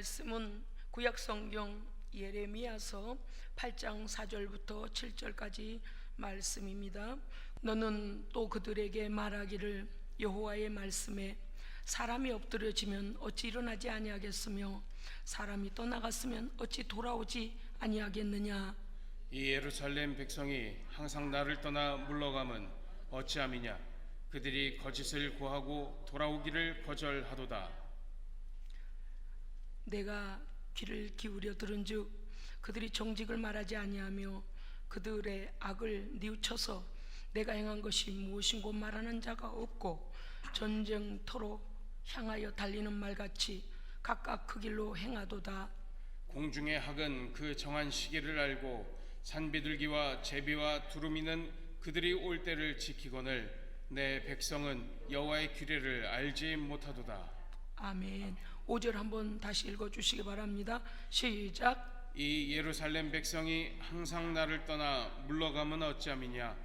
말씀은 구약성경 예레미야서 8장 4절부터 7절까지 말씀입니다. 너는 또 그들에게 말하기를 여호와의 말씀에 사람이 엎드려지면 어찌 일어나지 아니하겠으며 사람이 떠나갔으면 어찌 돌아오지 아니하겠느냐. 이 예루살렘 백성이 항상 나를 떠나 물러감은 어찌함이냐. 그들이 거짓을 고하고 돌아오기를 거절하도다. 내가 귀를 기울여 들은즉 그들이 정직을 말하지 아니하며 그들의 악을 뉘우쳐서 내가 행한 것이 무엇인고 말하는 자가 없고 전쟁터로 향하여 달리는 말같이 각각 그 길로 행하도다. 공중의 학은 그 정한 시기를 알고 산비둘기와 제비와 두루미는 그들이 올 때를 지키거늘 내 백성은 여호와의 규례를 알지 못하도다. 아멘. 5절 한번 다시 읽어주시기 바랍니다. 시작. 이 예루살렘 백성이 항상 나를 떠나 물러가면 어찌함이냐.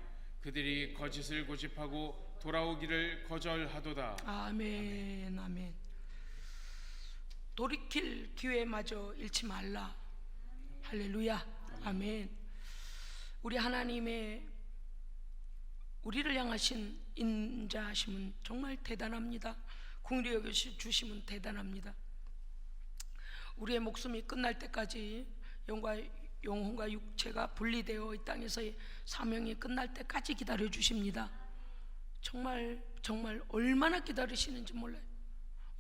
그들이 거짓을 고집하고 돌아오기를 거절하도다. 아멘. 아멘. 돌이킬 기회마저 잃지 말라. 할렐루야. 아멘. 우리 하나님의 우리를 향하신 인자하심은 정말 대단합니다. 긍휼히 여겨 주심은 대단합니다. 우리의 목숨이 끝날 때까지 영혼과 육체가 분리되어 이 땅에서의 사명이 끝날 때까지 기다려 주십니다. 정말 얼마나 기다리시는지 몰라요.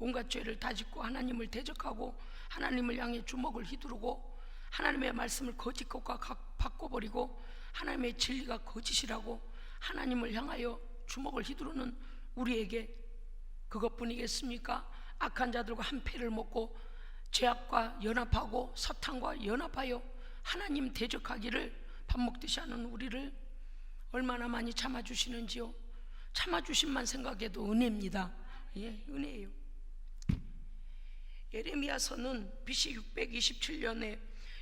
온갖 죄를 다짓고 하나님을 대적하고 하나님을 향해 주먹을 휘두르고 하나님의 말씀을 거짓것과 바꿔버리고 하나님의 진리가 거짓이라고 하나님을 향하여 주먹을 휘두르는 우리에게 그것뿐이겠습니까? 악한 자들과 한 패를 먹고 죄악과 연합하고 사탄과 연합하여 하나님 대적하기를 밥 먹듯이 하는 우리를 얼마나 많이 참아주시는지요. 참아주심만 생각해도 은혜입니다. 예, 은혜예요. 예레미야서는 BC 627년에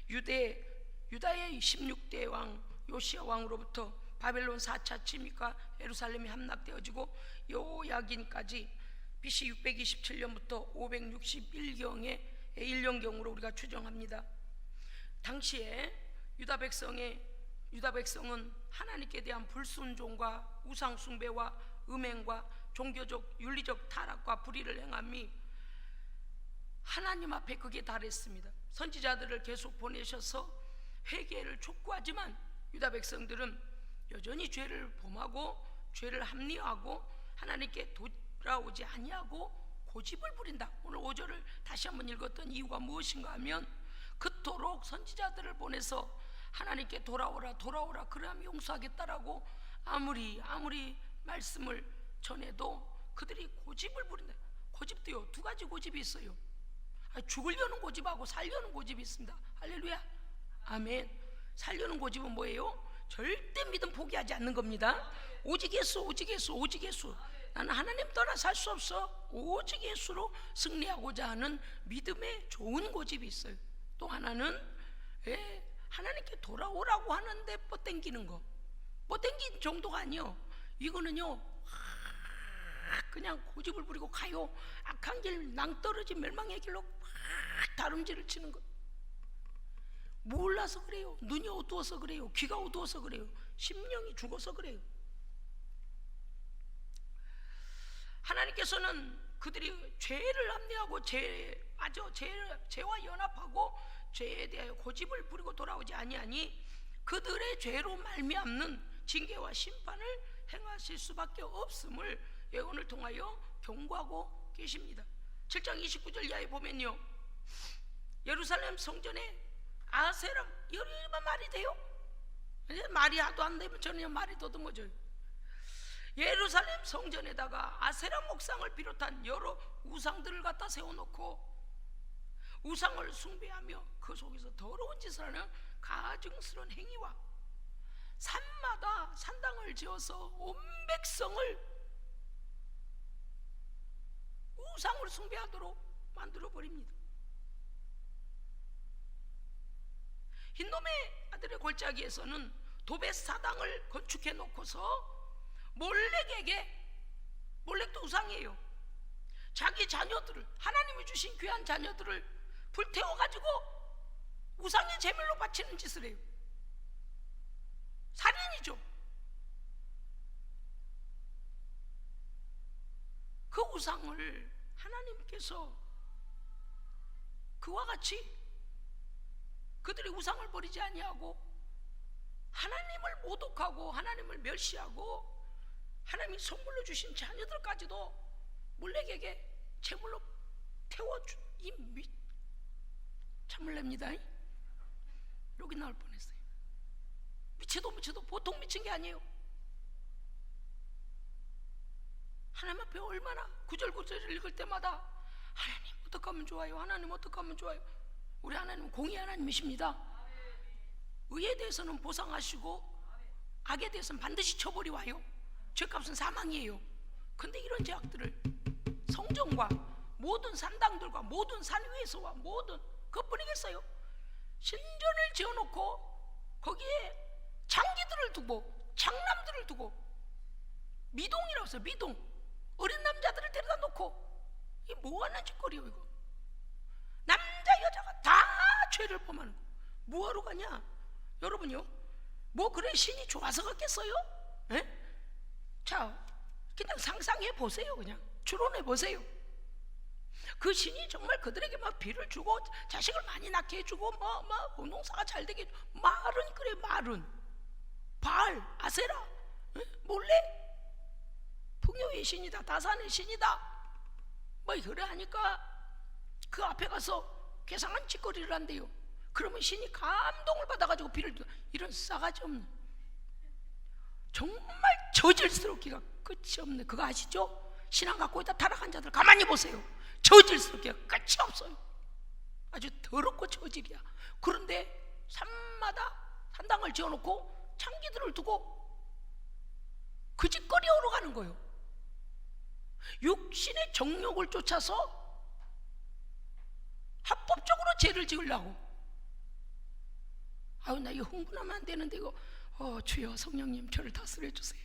유다의 16대 왕 요시야 왕으로부터 바벨론 4차 침입과 예루살렘이 함락되어지고 여호야긴까지 BC 627년부터 561경의 1년경으로 우리가 추정합니다. 당시에 유다 백성은 하나님께 대한 불순종과 우상 숭배와 음행과 종교적 윤리적 타락과 불의를 행함이 하나님 앞에 그게 달했습니다. 선지자들을 계속 보내셔서 회개를 촉구하지만 유다 백성들은 여전히 죄를 범하고 죄를 합리화하고 하나님께 돌아오지 아니하고 고집을 부린다. 오늘 5절을 다시 한번 읽었던 이유가 무엇인가 하면 그토록 선지자들을 보내서 하나님께 돌아오라 그러면 용서하겠다라고 아무리 말씀을 전해도 그들이 고집을 부린다. 고집도요, 두 가지 고집이 있어요. 죽으려는 고집하고 살려는 고집이 있습니다. 할렐루야. 아멘. 살려는 고집은 뭐예요? 절대 믿음 포기하지 않는 겁니다. 오직 예수. 나는 하나님 떠나 살 수 없어. 오직 예수로 승리하고자 하는 믿음의 좋은 고집이 있어요. 또 하나는 하나님께 돌아오라고 하는데 뻗땡기는 거. 뻗땡긴 정도가 아니요. 이거는요, 그냥 고집을 부리고 가요. 악한 길 낭떠러지 멸망의 길로 다름질을 치는 거. 몰라서 그래요. 눈이 어두워서 그래요. 귀가 어두워서 그래요. 심령이 죽어서 그래요. 하나님께서는 그들이 죄를 합리하고 죄와 연합하고 죄에 대하여 고집을 부리고 돌아오지 아니하니 그들의 죄로 말미암는 징계와 심판을 행하실 수밖에 없음을 예언을 통하여 경고하고 계십니다. 7장 29절 이하에 보면요, 예루살렘 성전에 아세라 여리만 말이 돼요? 말이 하도 안 되면 저는 말이 더듬어져요. 예루살렘 성전에다가 아세라 목상을 비롯한 여러 우상들을 갖다 세워놓고 우상을 숭배하며 그 속에서 더러운 짓을 하는 가증스러운 행위와 산마다 산당을 지어서 온 백성을 우상을 숭배하도록 만들어버립니다. 흰놈의 아들의 골짜기에서는 도벳사당을 건축해 놓고서 몰렉도 우상이에요. 자기 자녀들을, 하나님이 주신 귀한 자녀들을 불태워가지고 우상의 제물로 바치는 짓을 해요. 살인이죠. 그 우상을 하나님께서 그와 같이 그들이 우상을 버리지 아니하고 하나님을 모독하고 하나님을 멸시하고 하나님이 선물로 주신 자녀들까지도 몰렉에게 제물로 태워준 이 참을랍니다. 여기 나올 뻔했어요. 미쳐도 보통 미친 게 아니에요. 하나님 앞에 얼마나 구절구절을 읽을 때마다 하나님 어떻게 하면 좋아요? 하나님 어떻게 하면 좋아요? 우리 하나님은 공의 하나님이십니다. 의에 대해서는 보상하시고 악에 대해서는 반드시 처벌이 와요. 죄값은 사망이에요. 근데 이런 죄악들을 성전과 모든 산당들과 모든 산 위에서와 모든 그것뿐이겠어요? 신전을 지어놓고 거기에 장기들을 두고 장남들을 두고 미동이라고 해서 미동 어린 남자들을 데려다 놓고 이 뭐하는 짓거리요 이거. 남자 여자가 다 죄를 범하는 거. 뭐하러 가냐 여러분요. 뭐 그래 신이 좋아서 갔겠어요? 에? 자 그냥 상상해 보세요. 그냥 추론해 보세요. 그 신이 정말 그들에게 막 비를 주고 자식을 많이 낳게 해주고 뭐 농사가 잘 되게 해주고 말은 그래 말은 바알 아세라 몰래 풍요의 신이다 다산의 신이다 뭐 그래 하니까 그 앞에 가서 괴상한 짓거리를 한대요. 그러면 신이 감동을 받아가지고 비를 줘. 이런 싸가지 없는 정말 저질스럽기가 끝이 없네. 그거 아시죠? 신앙 갖고 있다 타락한 자들 가만히 보세요. 저질스럽기가 끝이 없어요. 아주 더럽고 저질이야. 그런데 산마다 산당을 지어놓고 창기들을 두고 그 짓거리 하러 가는 거예요. 육신의 정욕을 쫓아서 합법적으로 죄를 지으려고. 아유 나 이거 흥분하면 안 되는데 이거 주여 성령님 저를 다스려 주세요.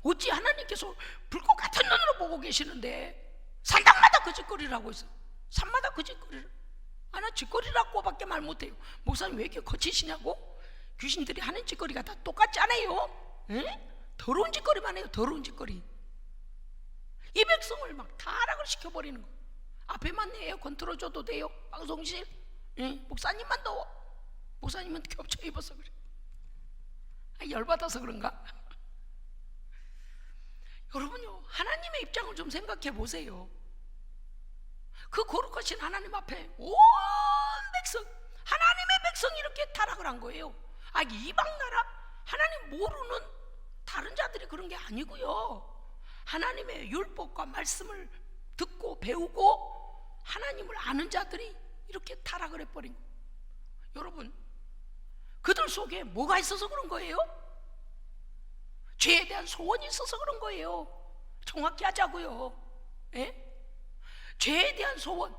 어찌 하나님께서 불꽃 같은 눈으로 보고 계시는데 산당마다 그 짓거리를 하고 있어. 산마다 그 짓거리를. 아 나 짓거리라고밖에 말 못해요. 목사님 왜 이렇게 거치시냐고. 귀신들이 하는 짓거리가 다 똑같지 않아요? 응? 더러운 짓거리만 해요. 더러운 짓거리. 이 백성을 막 타락을 시켜버리는 거. 앞에만 에어컨 틀어줘도 돼요. 방송실. 응? 목사님만 더워. 목사님은 겹쳐 입어서 그래. 열받아서 그런가? 여러분요 하나님의 입장을 좀 생각해 보세요. 그 거룩하신 하나님 앞에 온 백성 하나님의 백성이 이렇게 타락을 한 거예요. 이방 나라 하나님 모르는 다른 자들이 그런 게 아니고요. 하나님의 율법과 말씀을 듣고 배우고 하나님을 아는 자들이 이렇게 타락을 해버린 거예요. 여러분 그들 속에 뭐가 있어서 그런 거예요? 죄에 대한 소원이 있어서 그런 거예요. 정확히 하자고요. 예? 죄에 대한 소원,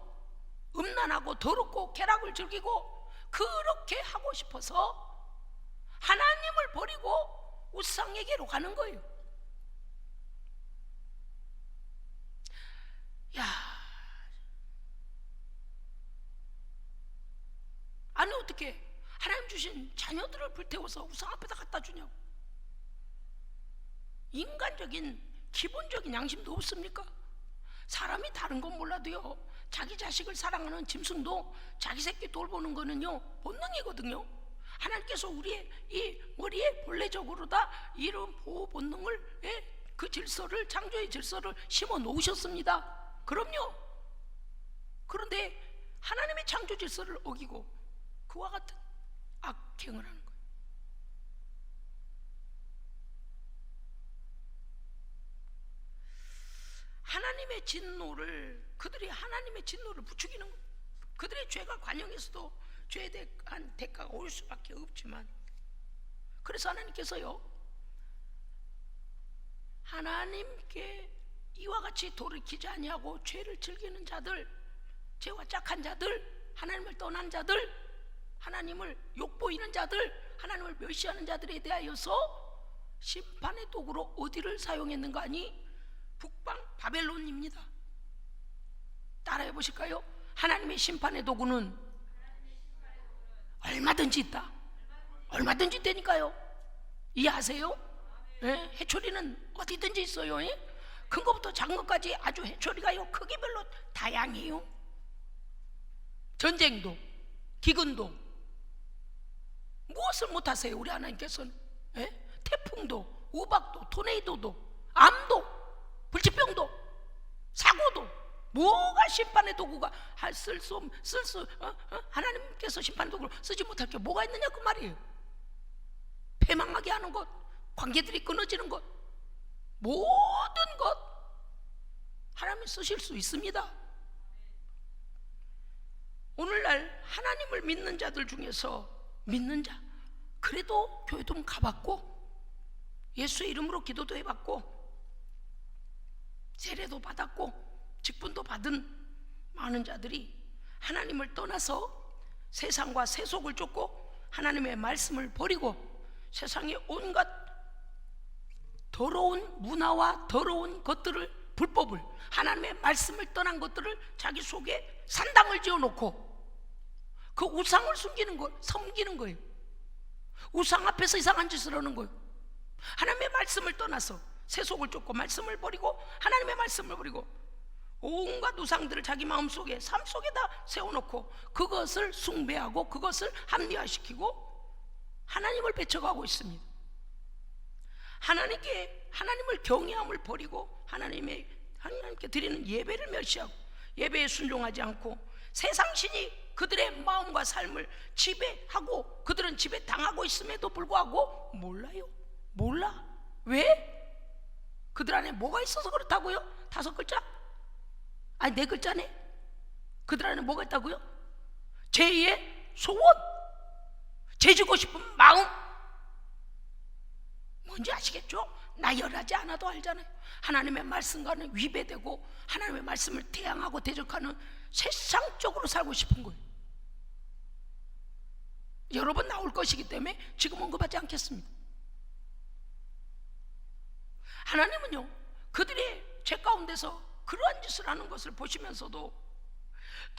음란하고 더럽고 쾌락을 즐기고 그렇게 하고 싶어서 하나님을 버리고 우상에게로 가는 거예요. 야, 아니 어떻게 하나님 주신 자녀들을 불태워서 우상 앞에다 갖다 주냐고. 인간적인 기본적인 양심도 없습니까? 사람이 다른 건 몰라도요 자기 자식을 사랑하는 짐승도 자기 새끼 돌보는 거는요 본능이거든요. 하나님께서 우리의 이 머리에 본래적으로 다 이런 보호 본능을 그 질서를 창조의 질서를 심어 놓으셨습니다. 그럼요. 그런데 하나님의 창조 질서를 어기고 그와 같은 악행을 하는 거예요. 하나님의 진노를 그들이 하나님의 진노를 부추기는 거예요. 그들의 죄가 관영에서도 죄에 대한 대가가 올 수밖에 없지만 그래서 하나님께서요 하나님께 이와 같이 돌이키지 아니하고 죄를 즐기는 자들 죄와 짝한 자들 하나님을 떠난 자들 하나님을 욕보이는 자들 하나님을 멸시하는 자들에 대하여서 심판의 도구로 어디를 사용했는가 하니 북방 바벨론입니다. 따라해 보실까요? 하나님의 심판의 도구는 얼마든지 있다. 얼마든지 되니까요. 이해하세요? 예? 해초리는 어디든지 있어요. 예? 큰 것부터 작은 것까지 아주 해초리가요 크기별로 다양해요. 전쟁도 기근도 무엇을 못하세요 우리 하나님께서는. 예? 태풍도 우박도 토네이도도 암도 불치병도 사고도 뭐가 심판의 도구가 하나님께서 심판의 도구로 쓰지 못할 게 뭐가 있느냐 그 말이에요. 패망하게 하는 것, 관계들이 끊어지는 것, 모든 것 하나님이 쓰실 수 있습니다. 오늘날 하나님을 믿는 자들 중에서 믿는 자, 그래도 교회도 가봤고 예수의 이름으로 기도도 해봤고 세례도 받았고 직분도 받은 많은 자들이 하나님을 떠나서 세상과 세속을 쫓고 하나님의 말씀을 버리고 세상의 온갖 더러운 문화와 더러운 것들을, 불법을, 하나님의 말씀을 떠난 것들을 자기 속에 산당을 지어놓고 그 우상을 섬기는 거예요. 우상 앞에서 이상한 짓을 하는 거예요. 하나님의 말씀을 떠나서 세속을 쫓고 말씀을 버리고 하나님의 말씀을 버리고 온갖 우상들을 자기 마음속에 삶 속에다 세워놓고 그것을 숭배하고 그것을 합리화시키고 하나님을 배척하고 있습니다. 하나님을 경외함을 버리고 하나님께 드리는 예배를 멸시하고 예배에 순종하지 않고 세상신이 그들의 마음과 삶을 지배하고 그들은 지배당하고 있음에도 불구하고 몰라. 왜? 그들 안에 뭐가 있어서 그렇다고요? 5글자? 아니 4글자네. 그들 안에 뭐가 있다고요? 제2의 소원, 재지고 싶은 마음. 뭔지 아시겠죠? 나열하지 않아도 알잖아요. 하나님의 말씀과는 위배되고 하나님의 말씀을 태양하고 대적하는 세상적으로 살고 싶은 거예요. 여러 번 나올 것이기 때문에 지금 언급하지 않겠습니다. 하나님은요 그들의 죄 가운데서 그러한 짓을 하는 것을 보시면서도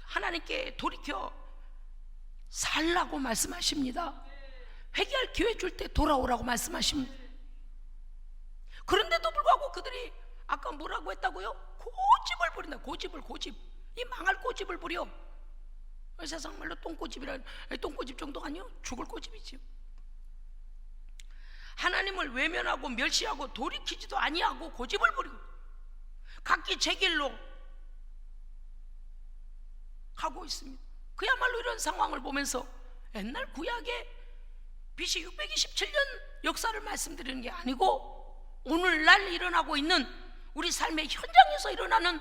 하나님께 돌이켜 살라고 말씀하십니다. 회개할 기회 줄 때 돌아오라고 말씀하십니다. 그런데도 불구하고 그들이 아까 뭐라고 했다고요? 고집을 부린다. 고집. 이 망할 고집을 부려. 세상 말로 똥고집이라, 똥고집 정도가 아니요 죽을 고집이지요. 하나님을 외면하고 멸시하고 돌이키지도 아니하고 고집을 부리고 각기 제 길로 가고 있습니다. 그야말로 이런 상황을 보면서 옛날 구약의 BC 627년 역사를 말씀드리는 게 아니고 오늘날 일어나고 있는 우리 삶의 현장에서 일어나는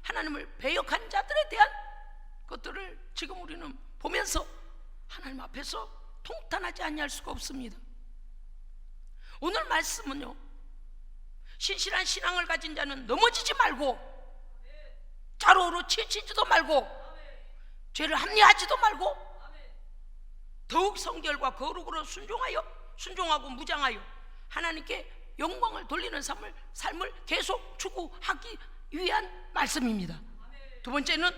하나님을 배역한 자들에 대한 것들을 지금 우리는 보면서 하나님 앞에서 통탄하지 아니할 수가 없습니다. 오늘 말씀은요 신실한 신앙을 가진 자는 넘어지지 말고 좌로우로 치치지도 말고 죄를 합리하지도 말고 더욱 성결과 거룩으로 순종하고 무장하여 하나님께 영광을 돌리는 삶을 계속 추구하기 위한 말씀입니다. 두 번째는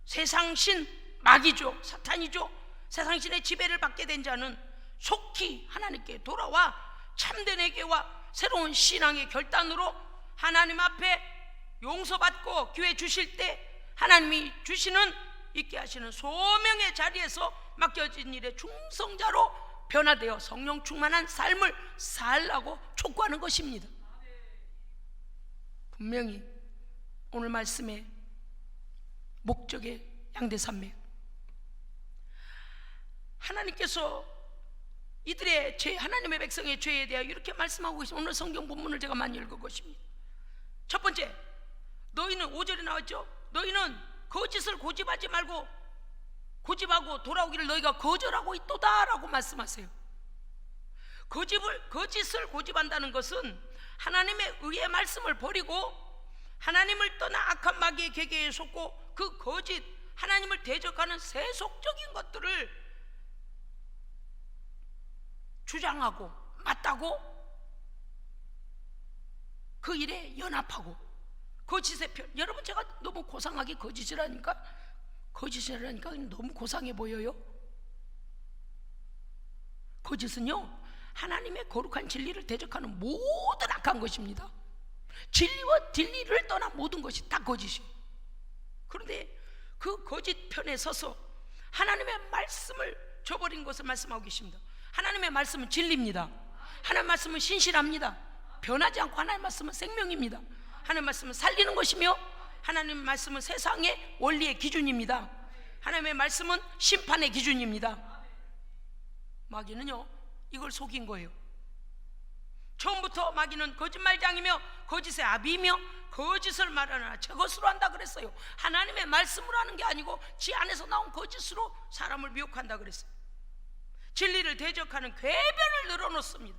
세상신 마귀죠, 사탄이죠. 세상신의 지배를 받게 된 자는 속히 하나님께 돌아와 참된 회개와 새로운 신앙의 결단으로 하나님 앞에 용서받고 기회 주실 때 하나님이 주시는 있게 하시는 소명의 자리에서 맡겨진 일의 충성자로 변화되어 성령 충만한 삶을 살라고 촉구하는 것입니다. 분명히 오늘 말씀의 목적의 양대산맥, 하나님께서 이들의 죄, 하나님의 백성의 죄에 대하여 이렇게 말씀하고 계십니다. 오늘 성경 본문을 제가 많이 읽을 것입니다. 첫 번째, 너희는 5절에 나왔죠. 너희는 거짓을 고집하지 말고 고집하고 돌아오기를 너희가 거절하고 있도다 라고 말씀하세요. 거짓을 고집한다는 것은 하나님의 의의 말씀을 버리고 하나님을 떠나 악한 마귀의 계계에 속고 그 거짓, 하나님을 대적하는 세속적인 것들을 주장하고 맞다고 그 일에 연합하고 거짓의 편. 여러분 제가 너무 고상하게 거짓이라니까 거짓이라니까 너무 고상해 보여요. 거짓은요, 하나님의 거룩한 진리를 대적하는 모든 악한 것입니다. 진리와 진리를 떠난 모든 것이 다 거짓이에요. 그런데 그 거짓 편에 서서 하나님의 말씀을 저버린 것을 말씀하고 계십니다. 하나님의 말씀은 진리입니다. 하나님의 말씀은 신실합니다. 변하지 않고 하나님의 말씀은 생명입니다. 하나님의 말씀은 살리는 것이며 하나님의 말씀은 세상의 원리의 기준입니다. 하나님의 말씀은 심판의 기준입니다. 마귀는요, 이걸 속인 거예요. 처음부터 마귀는 거짓말장이며 거짓의 아비이며 거짓을 말하나 저것으로 한다 그랬어요. 하나님의 말씀으로 하는 게 아니고 지 안에서 나온 거짓으로 사람을 미혹한다 그랬어요. 진리를 대적하는 궤변을 늘어놓습니다.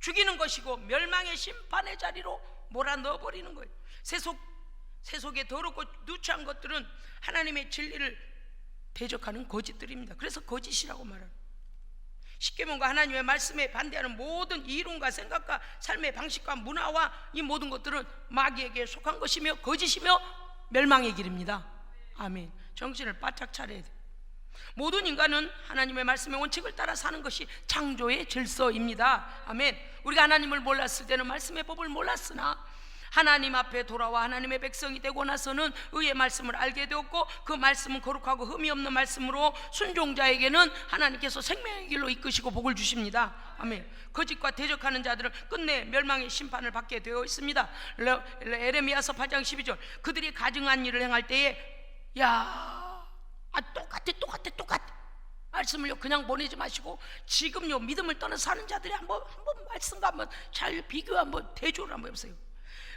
죽이는 것이고 멸망의 심판의 자리로 몰아넣어버리는 거예요. 세속의 더럽고 누추한 것들은 하나님의 진리를 대적하는 거짓들입니다. 그래서 거짓이라고 말합니다. 십계명과 하나님의 말씀에 반대하는 모든 이론과 생각과 삶의 방식과 문화와 이 모든 것들은 마귀에게 속한 것이며 거짓이며 멸망의 길입니다. 아멘. 정신을 바짝 차려야 돼요. 모든 인간은 하나님의 말씀의 원칙을 따라 사는 것이 창조의 질서입니다. 아멘. 우리가 하나님을 몰랐을 때는 말씀의 법을 몰랐으나 하나님 앞에 돌아와 하나님의 백성이 되고 나서는 의의 말씀을 알게 되었고 그 말씀은 거룩하고 흠이 없는 말씀으로 순종자에게는 하나님께서 생명의 길로 이끄시고 복을 주십니다. 아멘. 거짓과 대적하는 자들은 끝내 멸망의 심판을 받게 되어 있습니다. 에레미야서 8장 12절 그들이 가증한 일을 행할 때에 똑같아 말씀을요 그냥 보내지 마시고 지금요 믿음을 떠나 사는 자들이 한번 말씀과 한번 잘 비교 한번 대조를 한번 해보세요.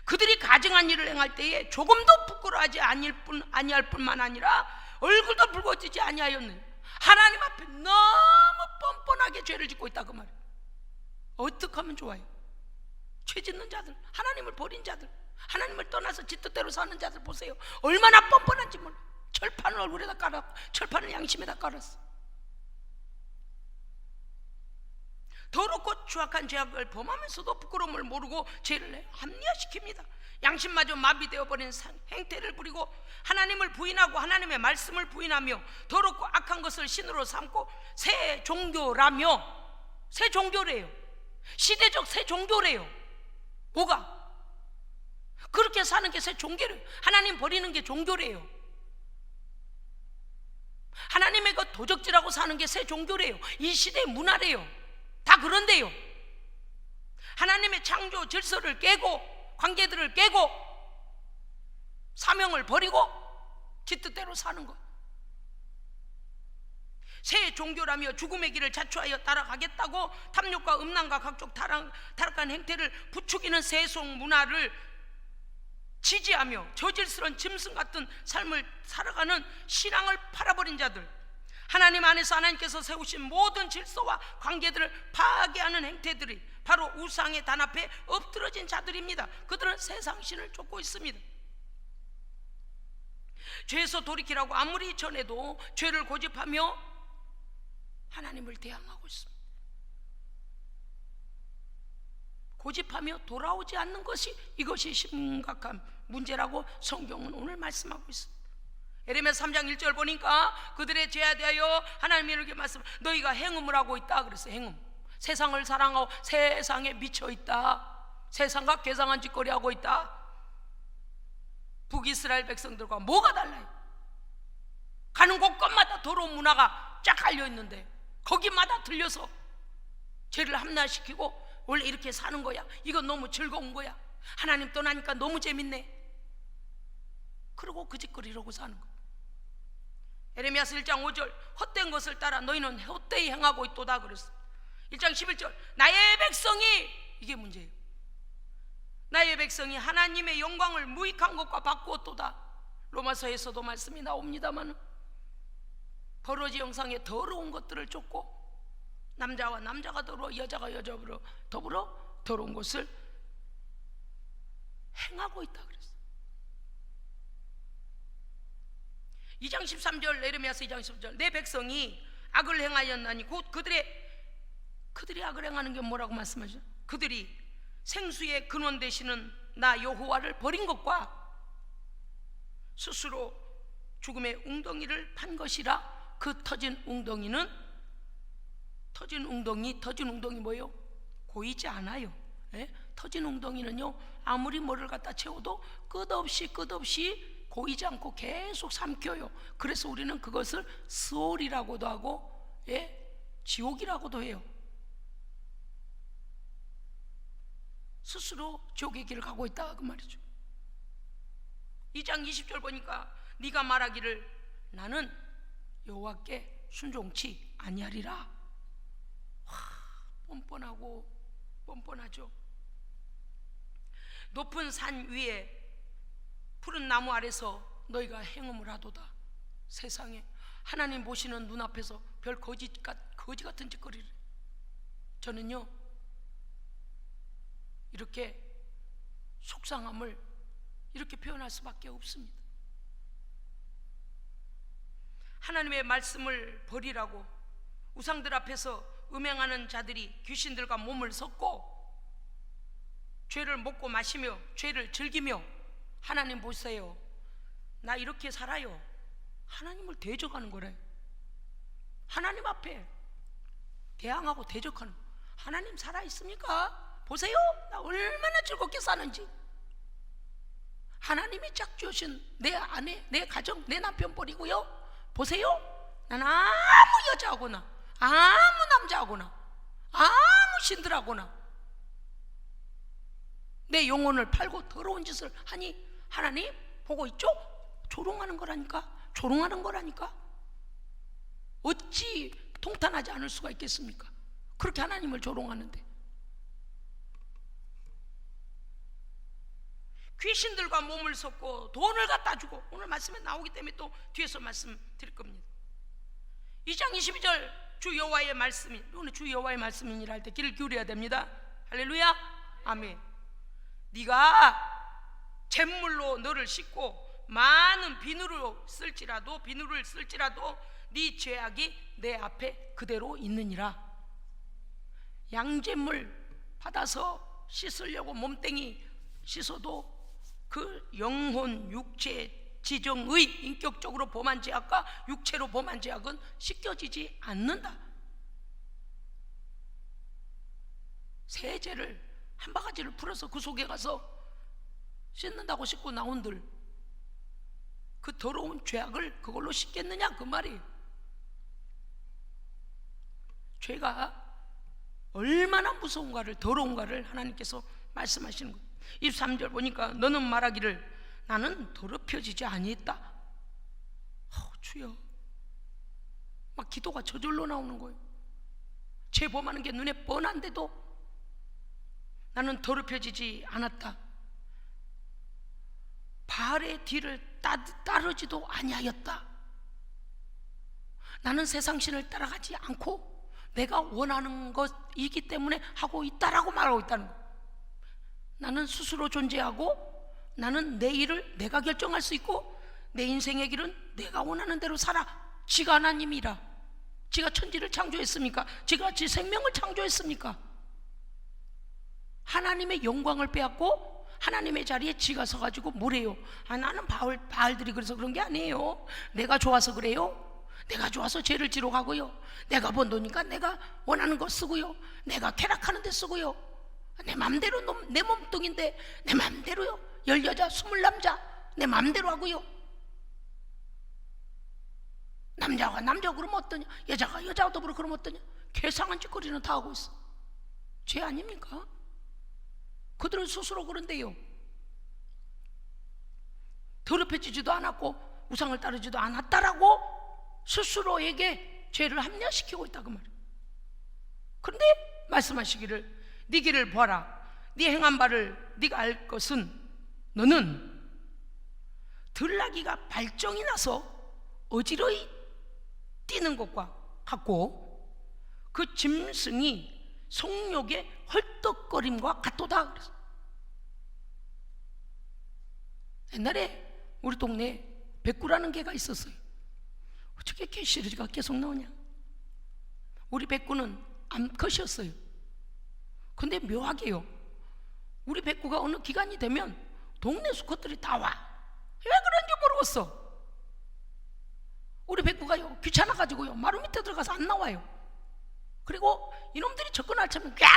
그들이 가증한 일을 행할 때에 조금도 부끄러워하지 아니할 뿐만 아니라 얼굴도 붉어지지 아니하였느냐. 하나님 앞에 너무 뻔뻔하게 죄를 짓고 있다 그 말이에요. 어떻게 하면 좋아요? 죄 짓는 자들, 하나님을 버린 자들, 하나님을 떠나서 지 뜻대로 사는 자들 보세요. 얼마나 뻔뻔한지 몰라. 철판을 얼굴에다 깔았고 철판을 양심에다 깔았어. 더럽고 추악한 죄악을 범하면서도 부끄러움을 모르고 죄를 합리화시킵니다. 양심마저 마비되어 버린 행태를 부리고 하나님을 부인하고 하나님의 말씀을 부인하며 더럽고 악한 것을 신으로 삼고 새 종교라며, 새 종교래요. 시대적 새 종교래요. 뭐가? 그렇게 사는 게 새 종교래요. 하나님 버리는 게 종교래요. 하나님의 그 도적질하고 사는 게 새 종교래요. 이 시대의 문화래요. 다 그런데요, 하나님의 창조 질서를 깨고 관계들을 깨고 사명을 버리고 지 뜻대로 사는 것, 새 종교라며 죽음의 길을 자초하여 따라가겠다고 탐욕과 음란과 각종 타락한 행태를 부추기는 세속 문화를 지지하며 저질스러운 짐승 같은 삶을 살아가는 신앙을 팔아버린 자들, 하나님 안에서 하나님께서 세우신 모든 질서와 관계들을 파괴하는 행태들이 바로 우상의 단 앞에 엎드러진 자들입니다. 그들은 세상신을 쫓고 있습니다. 죄에서 돌이키라고 아무리 전해도 죄를 고집하며 하나님을 대항하고 있습니다. 고집하며 돌아오지 않는 것이 이것이 심각한 문제라고 성경은 오늘 말씀하고 있습니다. 에레미야 3장 1절 보니까 그들의 죄에 대하여 하나님이 이렇게 말씀, 너희가 행음을 하고 있다 그랬어요. 행음, 세상을 사랑하고 세상에 미쳐 있다, 세상과 괴상한 짓거리 하고 있다. 북이스라엘 백성들과 뭐가 달라요? 가는 곳곳마다 더러운 문화가 쫙 깔려 있는데 거기마다 들려서 죄를 합리화시키고 원래 이렇게 사는 거야, 이건 너무 즐거운 거야, 하나님 떠나니까 너무 재밌네, 그러고 그 짓거리 이러고 사는 거. 에레미야서 1장 5절 헛된 것을 따라 너희는 헛되이 행하고 있도다 그랬어. 1장 11절 나의 백성이, 이게 문제예요. 나의 백성이 하나님의 영광을 무익한 것과 바꾸었도다. 로마서에서도 말씀이 나옵니다만 버러지 형상의 더러운 것들을 쫓고 남자와 남자가 더러워 여자가 여자로 더불어 더러운 것을 행하고 있다 그랬어. 2장 13절 에레미야서 2장 13절 내 백성이 악을 행하였나니 곧 그들이 악을 행하는 게 뭐라고 말씀하죠? 그들이 생수의 근원 되시는 나 여호와를 버린 것과 스스로 죽음의 웅덩이를 판 것이라. 그 터진 웅덩이 뭐예요? 고이지 않아요. 예? 터진 웅덩이는요, 아무리 뭐를 갖다 채워도 끝없이 고이지 않고 계속 삼켜요. 그래서 우리는 그것을 스올이라고도 하고, 지옥이라고도 해요. 스스로 지옥의 길을 가고 있다, 그 말이죠. 2장 20절 보니까 네가 말하기를 나는 여호와께 순종치 아니하리라. 뻔뻔하죠. 높은 산 위에 푸른 나무 아래서 너희가 행음을 하도다. 세상에 하나님 보시는 눈앞에서 별 거지 같은 짓거리를. 저는요, 이렇게 속상함을 이렇게 표현할 수밖에 없습니다. 하나님의 말씀을 버리라고 우상들 앞에서 음행하는 자들이 귀신들과 몸을 섞고 죄를 먹고 마시며 죄를 즐기며, 하나님 보세요, 나 이렇게 살아요. 하나님을 대적하는 거래. 하나님 앞에 대항하고 대적하는. 하나님 살아있습니까? 보세요, 나 얼마나 즐겁게 사는지. 하나님이 짝지으신 내 아내, 내 가정, 내 남편 버리고요, 보세요, 난 아무 여자하고나 아무 남자하고나 아무 신들하고나 내 영혼을 팔고 더러운 짓을 하니 하나님 보고 있죠? 조롱하는 거라니까. 어찌 통탄하지 않을 수가 있겠습니까? 그렇게 하나님을 조롱하는데. 귀신들과 몸을 섞고 돈을 갖다 주고, 오늘 말씀에 나오기 때문에 또 뒤에서 말씀드릴 겁니다. 2장 22절 주 여호와의 말씀이, 오늘 주 여호와의 말씀이니라 할 때 귀를 기울여야 됩니다. 할렐루야, 아멘. 네가 잿물로 너를 씻고 많은 비누를 쓸지라도 네 죄악이 내 앞에 그대로 있느니라. 양잿물 받아서 씻으려고 몸뚱이 씻어도 그 영혼, 육체, 지정의 인격적으로 범한 죄악과 육체로 범한 죄악은 씻겨지지 않는다. 새 죄를 한 바가지를 풀어서 그 속에 가서 씻는다고 씻고 나온들 그 더러운 죄악을 그걸로 씻겠느냐, 그 말이에요. 죄가 얼마나 무서운가를, 더러운가를 하나님께서 말씀하시는 거예요. 23절 보니까 너는 말하기를 나는 더럽혀지지 아니했다. 주여, 막 기도가 저절로 나오는 거예요. 죄 범하는 게 눈에 뻔한데도 나는 더럽혀지지 않았다. 바알의 뒤를 따르지도 아니하였다. 나는 세상 신을 따라가지 않고 내가 원하는 것이기 때문에 하고 있다라고 말하고 있다는 거예요. 나는 스스로 존재하고 나는 내 일을 내가 결정할 수 있고 내 인생의 길은 내가 원하는 대로 살아. 지가 하나님이라. 지가 천지를 창조했습니까? 지가 지 생명을 창조했습니까? 하나님의 영광을 빼앗고 하나님의 자리에 지가 서가지고 뭐래요? 나는 바알들이 그래서 그런 게 아니에요. 내가 좋아서 그래요. 내가 좋아서 죄를 지러 가고요. 내가 번 돈이니까 내가 원하는 거 쓰고요. 내가 쾌락하는 데 쓰고요. 내 맘대로 내 몸뚱인데 내 맘대로요. 10여자 20남자 내 맘대로 하고요. 남자가 남자고 그러면 어떠냐, 여자가 여자도 그러면 어떠냐. 괴상한 짓거리는 다 하고 있어. 죄 아닙니까? 그들은 스스로 그런데요, 더럽혀지지도 않았고 우상을 따르지도 않았다라고 스스로에게 죄를 합리화시키고 있다, 그 말이에요. 그런데 말씀하시기를 네 길을 보아라. 네 행한 바를 네가 알 것은 너는 들나귀가 발정이 나서 어지러이 뛰는 것과 같고 그 짐승이 성욕의 헐떡거림과 같도다. 그래서 옛날에 우리 동네에 백구라는 개가 있었어요. 어떻게 개 시리즈가 계속 나오냐. 우리 백구는 암컷이었어요. 근데 묘하게요, 우리 백구가 어느 기간이 되면 동네 수컷들이 다 와. 왜 그런지 모르겠어. 우리 백구가요 귀찮아가지고요 마루 밑에 들어가서 안 나와요. 그리고 이놈들이 접근할 처면 막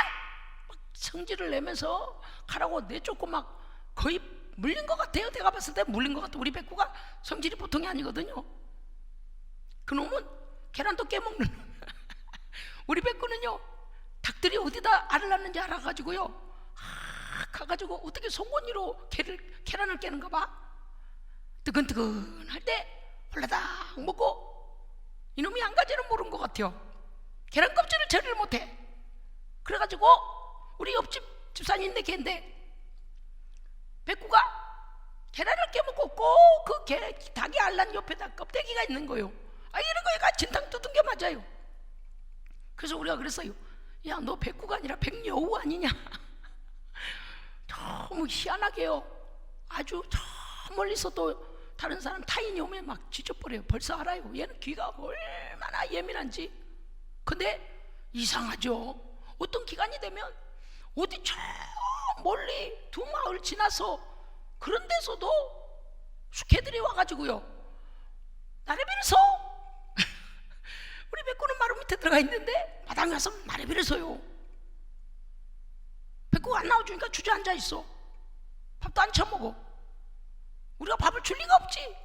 성질을 내면서 가라고 내쫓고 막 거의 물린 것 같아요. 내가 봤을 때 물린 것 같아. 우리 백구가 성질이 보통이 아니거든요. 그놈은 계란도 깨먹는 우리 백구는요 닭들이 어디다 알을 낳는지 알아가지고요 가가지고 어떻게 송곳니로 계란을 깨는가 봐. 뜨근뜨근할 때 홀라당 먹고, 이놈이 한 가지는 모르는 것 같아요. 계란 껍질을 처리를 못해. 그래가지고 우리 옆집 집사님인데 걔인데 백구가 계란을 깨먹고 꼭 그 닭이 알란 옆에다 껍데기가 있는 거예요. 아, 이런 거 얘가 진탕 뜯은 게 맞아요. 그래서 우리가 그랬어요. 야, 너 백구가 아니라 백여우 아니냐. 너무 희한하게요 아주 저 멀리서 또 다른 사람 타인이 오면 막 지져버려요. 벌써 알아요. 얘는 귀가 얼마나 예민한지. 근데 이상하죠. 어떤 기간이 되면 어디 저 멀리 두 마을 지나서 그런 데서도 숙회들이 와가지고요 나래비를 서 우리 백구는 마루 밑에 들어가 있는데 마당에 와서 나래비를 서요. 백구가 안 나와주니까 주저앉아 있어. 밥도 안 처먹어. 우리가 밥을 줄 리가 없지.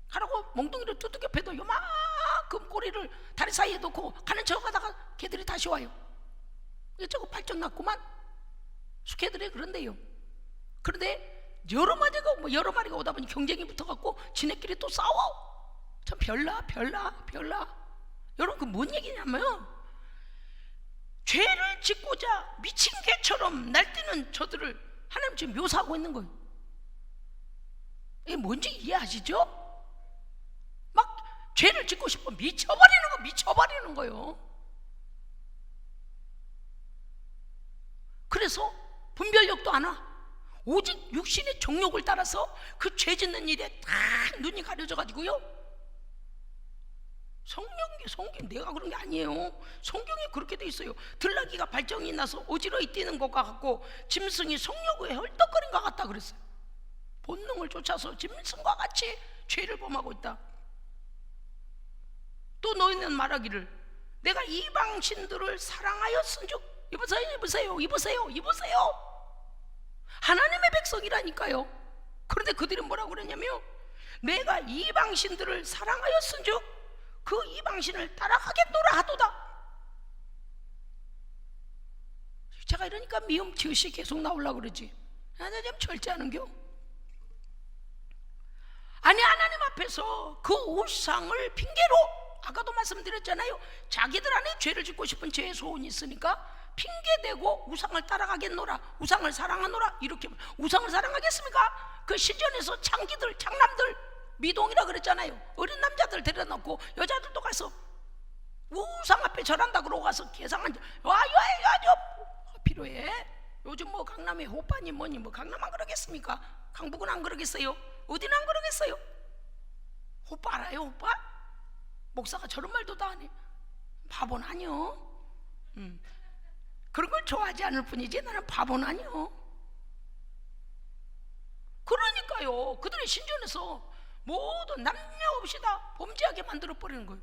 가라고 몽둥이를 두들겨 패도 요만큼 꼬리를 다리 사이에 놓고 가는 척 하다가 걔들이 다시 와요. 저거 발정 났구만. 숙회들이 그런데요. 그런데 여러 마리가 오다 보니 경쟁이 붙어갖고 지네끼리 또 싸워. 참 별나. 여러분 그 뭔 얘기냐면 죄를 짓고자 미친 개처럼 날뛰는 저들을 하나님 지금 묘사하고 있는 거예요. 이게 뭔지 이해하시죠? 막 죄를 짓고 싶어 미쳐버리는 거예요. 그래서 분별력도 안 와. 오직 육신의 정욕을 따라서 그 죄 짓는 일에 다 눈이 가려져 가지고요 성경 내가 그런 게 아니에요. 성경에 그렇게 돼 있어요. 들나귀가 발정이 나서 어지러이 뛰는 것과 같고 짐승이 성욕에 헐떡거린 것 같다 그랬어요. 본능을 쫓아서 짐승과 같이 죄를 범하고 있다. 또 너희는 말하기를 내가 이방신들을 사랑하였은즉, 이보세요. 하나님의 백성이라니까요. 그런데 그들이 뭐라고 그러냐면 내가 이방신들을 사랑하였은즉 그 이방신을 따라가겠노라 하도다. 제가 이러니까 미움 지읒이 계속 나오려고 그러지. 나 좀 절제하는겨. 아니, 하나님 앞에서 그 우상을 핑계로, 아까도 말씀드렸잖아요. 자기들 안에 죄를 짓고 싶은 죄의 소원이 있으니까 핑계대고 우상을 따라가겠노라, 우상을 사랑하노라. 이렇게. 우상을 사랑하겠습니까? 그 신전에서 창기들, 창남들 미동이라 그랬잖아요. 어린 남자들 데려놓고 여자들도 가서 우상 앞에 절한다 그러고 가서 계산한 필요해. 요즘 뭐 강남에 호빠니 뭐니 뭐 강남 안 그러겠습니까? 강북은 안 그러겠어요? 어디는 안 그러겠어요? 호빠 알아요? 호빠? 목사가 저런 말도 다 하네. 바보는 아니요. 그런 걸 좋아하지 않을 뿐이지 나는 바보는 아니요. 그러니까요, 그들의 신전에서 모두 남녀 없이 다 범죄하게 만들어 버리는 거예요.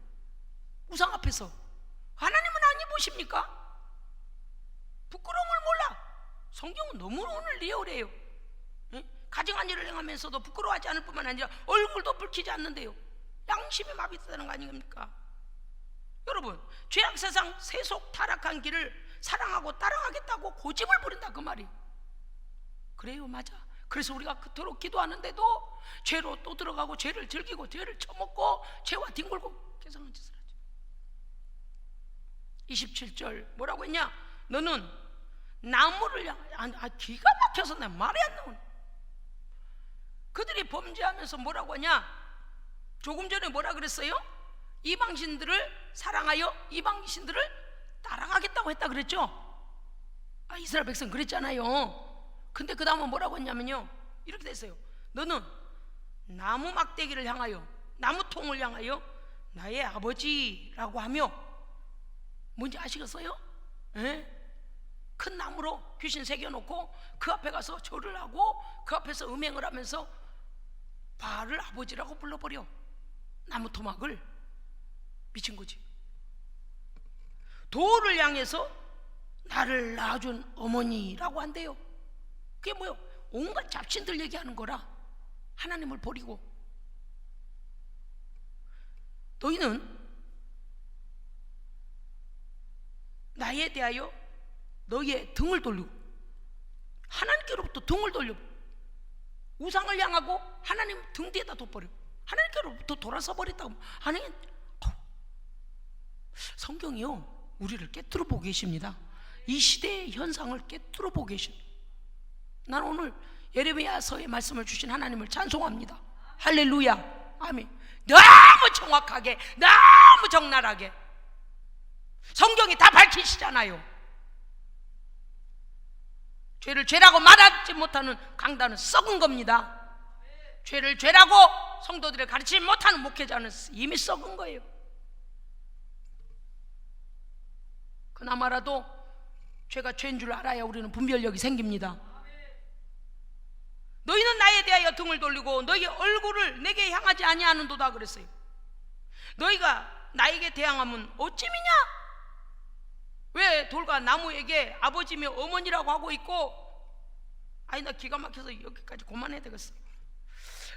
우상 앞에서. 하나님은 아니 보십니까? 부끄러움을 몰라. 성경은 너무 오늘 리얼해요. 가증한 일을 행하면서도 부끄러워하지 않을 뿐만 아니라 얼굴도 붉히지 않는데요. 양심이 마비됐다는 거 아닙니까? 여러분, 죄악 세상 세속 타락한 길을 사랑하고 따라가겠다고 고집을 부린다 그 말이. 그래요, 맞아. 그래서 우리가 그토록 기도하는데도 죄로 또 들어가고 죄를 즐기고 죄를 처먹고 죄와 뒹굴고 계산한 짓을 하죠. 27절 뭐라고 했냐? 너는 나무를 기가 막혀서 내 말이 안 나오네. 그들이 범죄하면서 뭐라고 하냐? 조금 전에 뭐라 그랬어요? 이방신들을 사랑하여 이방신들을 따라가겠다고 했다 그랬죠? 이스라엘 백성 그랬잖아요. 근데 그 다음은 뭐라고 했냐면요, 이렇게 됐어요. 너는 나무 막대기를 향하여, 나무통을 향하여 나의 아버지라고 하며, 뭔지 아시겠어요? 큰 나무로 귀신 새겨놓고 그 앞에 가서 절을 하고 그 앞에서 음행을 하면서 바알을 아버지라고 불러버려. 나무 토막을. 미친 거지. 돌을 향해서 나를 낳아준 어머니라고 한대요. 그게 뭐요? 온갖 잡신들 얘기하는 거라. 하나님을 버리고. 너희는 나에 대하여 너희의 등을 돌리고, 하나님께로부터 등을 돌리고, 우상을 향하고 하나님 등 뒤에다 둬버려. 하나님께로부터 돌아서 버렸다고. 하나님, 성경이요 우리를 깨뜨려 보고 계십니다. 이 시대의 현상을 깨뜨려 보고 계십니다. 나는 오늘 예레미야서의 말씀을 주신 하나님을 찬송합니다. 할렐루야. 아멘. 너무 정확하게, 너무 적나라하게 성경이 다 밝히시잖아요. 죄를 죄라고 말하지 못하는 강단은 썩은 겁니다. 죄를 죄라고 성도들을 가르치지 못하는 목회자는 이미 썩은 거예요. 그나마라도 죄가 죄인 줄 알아야 우리는 분별력이 생깁니다. 너희는 나에 대하여 등을 돌리고 너희 얼굴을 내게 향하지 아니하는도다 그랬어요. 너희가 나에게 대항하면 어찌미냐? 왜 돌과 나무에게 아버지며 어머니라고 하고 있고, 아니 나 기가 막혀서 여기까지 그만해야 되겠어요.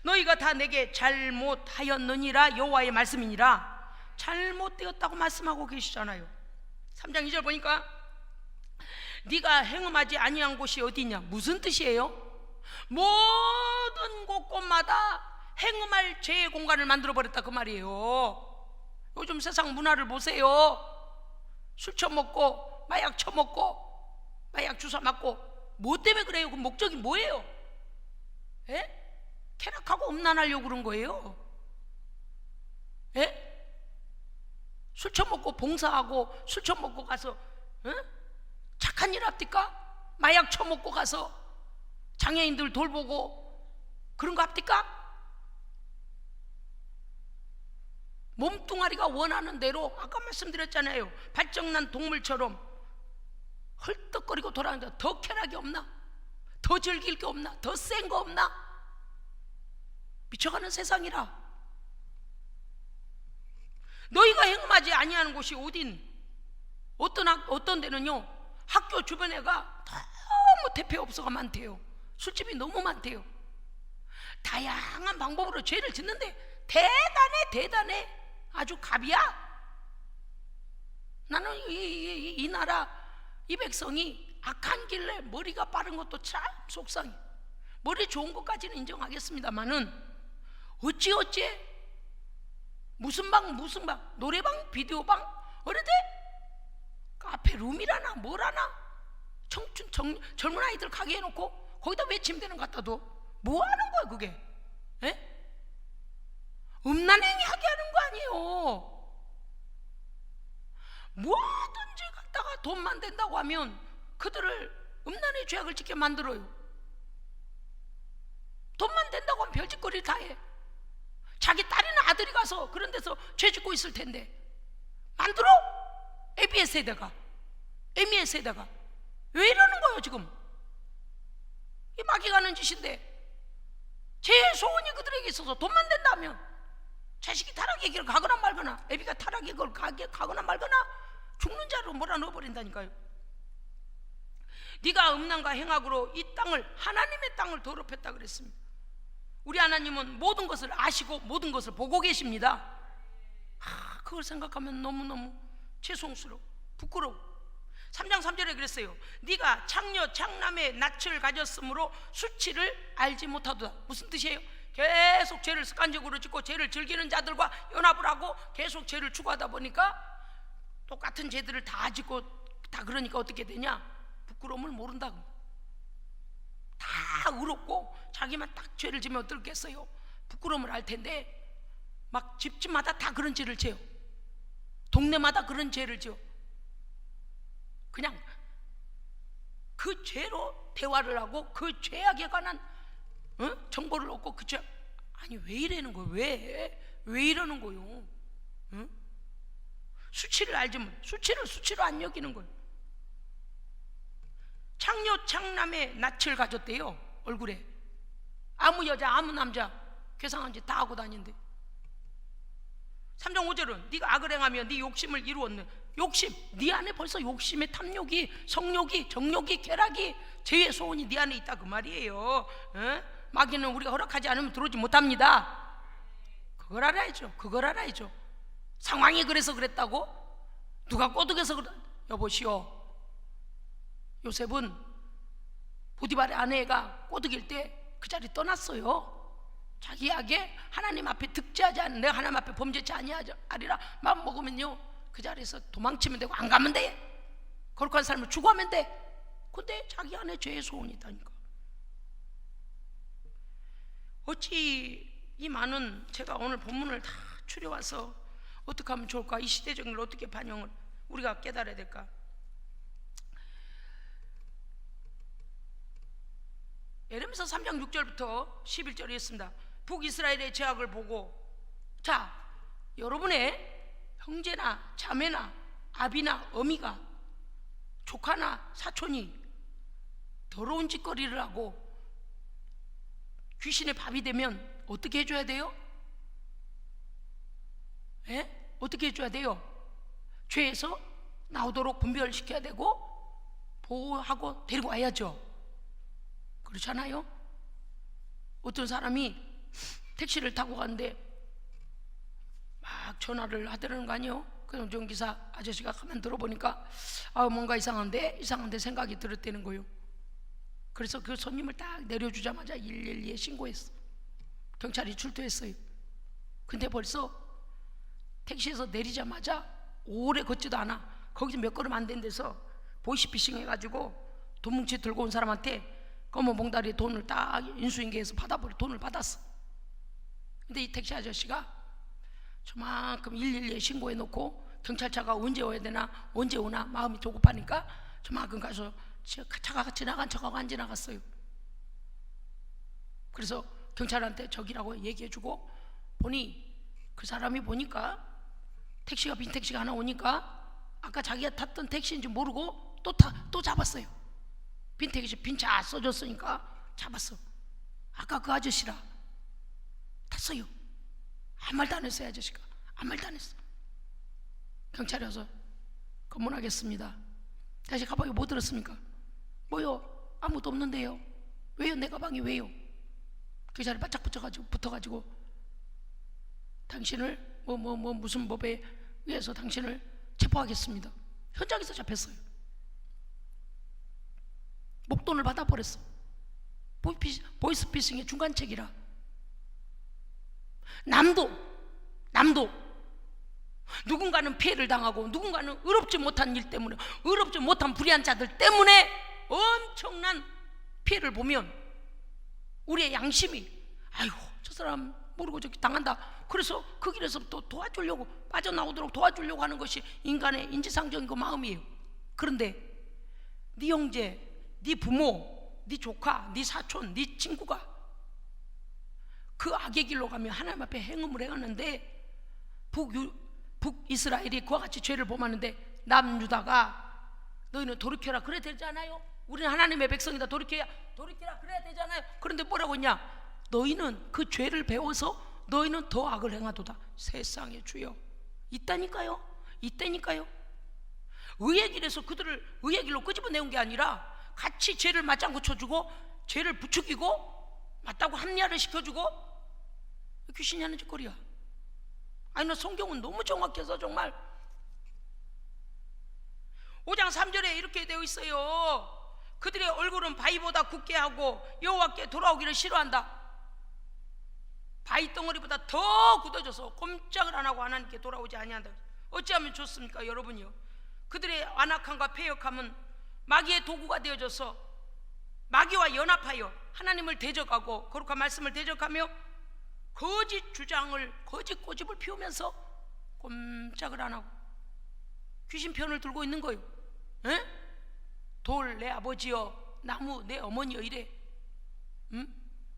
너희가 다 내게 잘못하였느니라 여호와의 말씀이니라. 잘못되었다고 말씀하고 계시잖아요. 3장 2절 보니까 네가 행음하지 아니한 곳이 어디냐? 무슨 뜻이에요? 모든 곳곳마다 행음할 죄의 공간을 만들어 버렸다 그 말이에요. 요즘 세상 문화를 보세요. 술 처먹고 마약 처먹고 마약 주사 맞고 뭐 때문에 그래요? 그 목적이 뭐예요? 에? 쾌락하고 음란하려고 그런 거예요. 에? 술 처먹고 봉사하고 술 처먹고 가서 착한 일 합니까? 마약 처먹고 가서 장애인들 돌보고 그런 거 합니까? 몸뚱아리가 원하는 대로 아까 말씀드렸잖아요. 발정난 동물처럼 헐떡거리고 돌아다니는데 더 쾌락이 없나? 더 즐길 게 없나? 더 센 거 없나? 미쳐가는 세상이라. 너희가 행음하지 아니하는 곳이 어딘? 어떤 데는요 학교 주변에가 너무 대표업소가 많대요. 술집이 너무 많대요. 다양한 방법으로 죄를 짓는데 대단해. 아주 갑이야. 나는 이 나라 이 백성이 악한 길래 머리가 빠른 것도 참 속상해. 머리 좋은 것까지는 인정하겠습니다만은 어찌 무슨 방 노래방 비디오방 어느데 카페 룸이라나 뭐라나 젊은 아이들 가게 해놓고 거기다 외침대는 갖다 둬. 뭐 하는 거야 그게? 에? 음란행위 하게 하는 거 아니에요. 뭐든지 갖다가 돈만 된다고 하면 그들을 음란의 죄악을 짓게 만들어요. 돈만 된다고 하면 별짓거리를 다 해. 자기 딸이나 아들이 가서 그런 데서 죄 짓고 있을 텐데 만들어? ABS에다가 MES에다가 왜 이러는 거예요 지금? 이 마귀가 하는 짓인데 제 소원이 그들에게 있어서 돈만 된다면 자식이 타락의 길을 가거나 말거나 애비가 타락의 길을 가거나 말거나 죽는 자로 몰아넣어버린다니까요. 네가 음란과 행악으로 이 땅을 하나님의 땅을 더럽혔다 그랬습니다. 우리 하나님은 모든 것을 아시고 모든 것을 보고 계십니다. 그걸 생각하면 너무너무 죄송스러워 부끄러워. 3장 3절에 그랬어요. 네가 창녀 창남의 낯을 가졌으므로 수치를 알지 못하도다. 무슨 뜻이에요? 계속 죄를 습관적으로 짓고 죄를 즐기는 자들과 연합을 하고 계속 죄를 추구하다 보니까 똑같은 죄들을 다 짓고 다 그러니까 어떻게 되냐? 부끄러움을 모른다고. 다 의롭고 자기만 딱 죄를 지면 어떻겠어요? 부끄러움을 알 텐데 막 집집마다 다 그런 죄를 지어. 동네마다 그런 죄를 지어. 그냥 그 죄로 대화를 하고 그 죄악에 관한 정보를 얻고 그 죄. 아니 왜 이러는 거예요? 왜 이러는 거예요? 수치를 알지만 수치로 안 여기는 거예요. 창녀 창남의 낯을 가졌대요. 얼굴에 아무 여자 아무 남자 괴상한 짓 다 하고 다닌대. 3장 5절은 네가 악을 행하며 네 욕심을 이루었네. 욕심, 네 안에 벌써 욕심의 탐욕이, 성욕이, 정욕이, 쾌락이, 죄의 소원이 네 안에 있다 그 말이에요. 마귀는 우리가 허락하지 않으면 들어오지 못합니다. 그걸 알아야죠. 그걸 알아야죠. 상황이 그래서 그랬다고? 누가 꼬드겨서 여보시오, 요셉은 보디발의 아내가 꼬드길 때 그 자리 떠났어요. 자기에게 하나님 앞에 득죄하지 않은, 내가 하나님 앞에 범죄치 아니하리라 마음 먹으면요 그 자리에서 도망치면 되고 안 가면 돼. 거룩한 삶을 추구하면 돼. 근데 자기 안에 죄의 소원이 있다니까. 어찌 이 많은, 제가 오늘 본문을 다 추려와서 어떻게 하면 좋을까? 이 시대적인 걸 어떻게 반영을 우리가 깨달아야 될까? 예레미야 3장 6절부터 11절이 있습니다. 북이스라엘의 죄악을 보고, 자, 여러분의 형제나 자매나 아비나 어미가, 조카나 사촌이 더러운 짓거리를 하고 귀신의 밥이 되면 어떻게 해줘야 돼요? 어떻게 해줘야 돼요? 죄에서 나오도록 분별시켜야 되고 보호하고 데리고 와야죠. 그렇잖아요? 어떤 사람이 택시를 타고 가는데 막 전화를 하더라는 거 아니에요? 그럼 운전기사 아저씨가 가만 들어보니까 뭔가 이상한데 생각이 들었다는 거예요. 그래서 그 손님을 딱 내려주자마자 112에 신고했어. 경찰이 출두했어요. 근데 벌써 택시에서 내리자마자 오래 걷지도 않아, 거기서 몇 걸음 안 된 데서 보이스피싱 해가지고 돈 뭉치 들고 온 사람한테 검은 봉다리에 돈을 딱 인수인계해서 돈을 받았어. 근데 이 택시 아저씨가 저만큼 112에 신고해 놓고 경찰차가 언제 와야 되나, 언제 오나 마음이 조급하니까 저만큼 가서 차가 지나간 척하고 안 지나갔어요. 그래서 경찰한테 저기라고 얘기해주고 보니, 그 사람이 보니까 빈 택시가 하나 오니까 아까 자기가 탔던 택시인지 모르고 또 잡았어요. 빈 택시, 빈 차 써줬으니까 잡았어. 아까 그 아저씨라 탔어요. 아무 말도 안 했어요. 아저씨가 아무 말도 안 했어. 경찰이 와서 검문하겠습니다. 다시 가방에 뭐 들었습니까? 뭐요? 아무것도 없는데요. 왜요? 내 가방이 왜요? 경찰이 바짝 붙어가지고 당신을 무슨 법에 의해서 당신을 체포하겠습니다. 현장에서 잡혔어요. 목돈을 받아버렸어. 보이스피싱의 중간책이라. 남도 누군가는 피해를 당하고 누군가는 의롭지 못한 일 때문에, 의롭지 못한 불의한 자들 때문에 엄청난 피해를 보면 우리의 양심이, 아이고 저 사람 모르고 저기 당한다, 그래서 그 길에서 또 도와주려고, 빠져나오도록 도와주려고 하는 것이 인간의 인지상정인 그 마음이에요. 그런데 네 형제, 네 부모, 네 조카, 네 사촌, 네 친구가 그 악의 길로 가면 하나님 앞에 행음을 행하는데, 북이스라엘이 그와 같이 죄를 범하는데 남유다가 너희는 돌이켜라 그래야 되잖아요. 우리는 하나님의 백성이다, 돌이켜라 그래야 되잖아요. 그런데 뭐라고 했냐? 너희는 그 죄를 배워서 너희는 더 악을 행하도다. 세상의 주여, 있다니까요. 의의 길에서 그들을 의의 길로 끄집어내온 게 아니라 같이 죄를 맞장구 쳐주고 죄를 부추기고 맞다고 합리화를 시켜주고, 귀신이 하는 짓거리야. 아니, 너 성경은 너무 정확해서 정말 5장 3절에 이렇게 되어 있어요. 그들의 얼굴은 바위보다 굳게 하고 여호와께 돌아오기를 싫어한다. 바위 덩어리보다 더 굳어져서 꼼짝을 안 하고 하나님께 돌아오지 아니한다. 어찌하면 좋습니까 여러분이요? 그들의 완악함과 패역함은 마귀의 도구가 되어져서 마귀와 연합하여 하나님을 대적하고 거룩한 말씀을 대적하며 거짓 주장을, 거짓 고집을 피우면서 꼼짝을 안 하고 귀신 편을 들고 있는 거예요. 돌 내 아버지여, 나무 내 어머니여 이래.